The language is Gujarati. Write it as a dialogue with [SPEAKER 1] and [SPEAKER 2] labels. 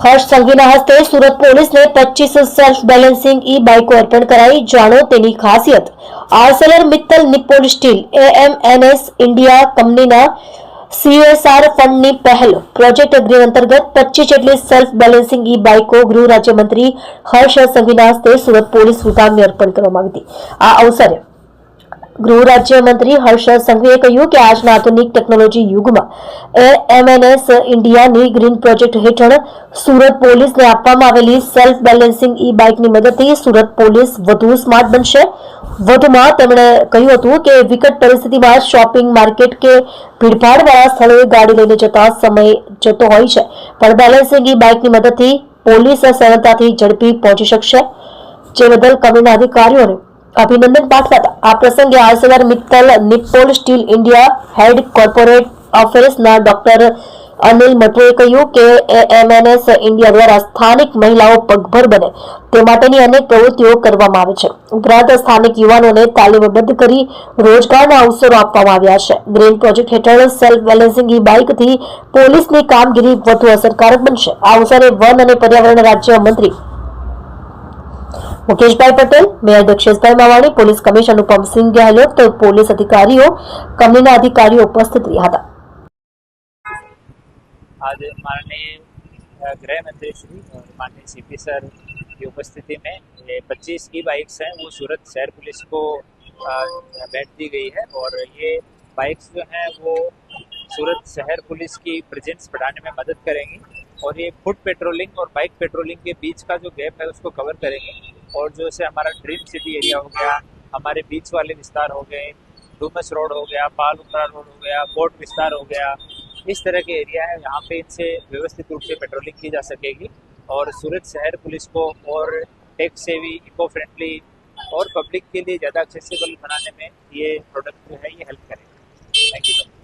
[SPEAKER 1] हर्ष संघवीના હસ્તે સુરત પોલીસને 25 સેલ્ફ બેલેન્સિંગ ઈ બાઇકો અર્પણ કરાઈ। જાણો તેની ખાસિયત। Arcelor Mittal Nippon steel AMNS India કંપનીના સીએસઆર ફંડની પહેલ પ્રોજેક્ટ ગ્રીન અંતર્ગત 25 જેટલી સેલ્ફ બેલેન્સિંગ ઈ બાઇકો ગૃહ રાજ્યમંત્રી હર્ષ સંઘવીના હસ્તે સુરત પોલીસ વિભાગને અર્પણ કરવામાં આવી હતી। આ અવસરે ગૃહ રાજ્યમંત્રી હર્ષ સંઘવીએ કહ્યું કે આજના આધુનિક ટેકનોલોજી યુગમાં એએમએનએસ ઇન્ડિયાની ગ્રીન પ્રોજેક્ટ હેઠળ સુરત પોલીસને આપવામાં આવેલી સેલ્ફ બેલેન્સિંગ ઈ બાઇકની મદદથી સુરત પોલીસ વધુ સ્માર્ટ બનશે। વધુમાં તેમણે કહ્યું હતું કે વિકટ પરિસ્થિતિમાં શોપિંગ માર્કેટ કે ભીડભાડવાળા સ્થળોએ ગાડી લઈને જતા સમય જતો હોય છે, પણ બેલેન્સિંગ ઈ બાઇકની મદદથી પોલીસ સરળતાથી ઝડપી પહોંચી શકશે, જે બદલ કંપનીના અધિકારીઓને અભિનંદન પાઠવતા આ પ્રસંગે Arcelor Mittal Nippon steel India head corporate અફેર્સના ડોક્ટર અનિલ મટરેએ કહ્યું કે એએમએનએસ ઇન્ડિયા દ્વારા સ્થાનિક મહિલાઓ પગભર બને તે માટેની અનેક પ્રવૃત્તિઓ કરવામાં આવે છે। ઉપરાંત સ્થાનિક યુવાનોને તાલીમબદ્ધ કરી રોજગારના અવસરો આપવામાં આવ્યા છે। ગ્રીન પ્રોજેક્ટ હેઠળ સેલ્ફ બેલેન્સિંગ ઈ બાઇકથી પોલીસની કામગીરી વધુ અસરકારક બનશે। આ અવસરે વન અને પર્યાવરણ રાજ્ય મંત્રી Mukeshbhai Patel, mayor Daksheshbhai Mavani, police commissioner Anupam Singh Gahlot, तो पुलिस अधिकारीओ कंपनीना अधिकारीओ उपस्थित रह्या हता।
[SPEAKER 2] आज माननीय गृह मंत्री श्री और माननीय सीपी सर की उपस्थिति में ये 25 की बाइक्स हैं वो सूरत शहर पुलिस को भेंट दी गई है। और ये बाइक्स जो हैं वो सूरत शहर पुलिस की प्रेजेंस बढ़ाने में मदद करेंगी और ये फुट पेट्रोलिंग और बाइक पेट्रोलिंग के बीच का जो गैप है उसको कवर करेंगे। और जो से हमारा ड्रीम सिटी एरिया हो गया, हमारे बीच वाले विस्तार हो गए, डूमस रोड हो गया, पाल उमरा रोड हो गया, पोर्ट विस्तार हो गया, इस तरह के एरिया है यहाँ पे इनसे व्यवस्थित रूप से पेट्रोलिंग की जा सकेगी और सूरत शहर पुलिस को और टैक्स सेवी, इको फ्रेंडली और पब्लिक के लिए ज़्यादा एक्सेसिबल बनाने में ये प्रोडक्ट जो है ये हेल्प करेगा। Thank you.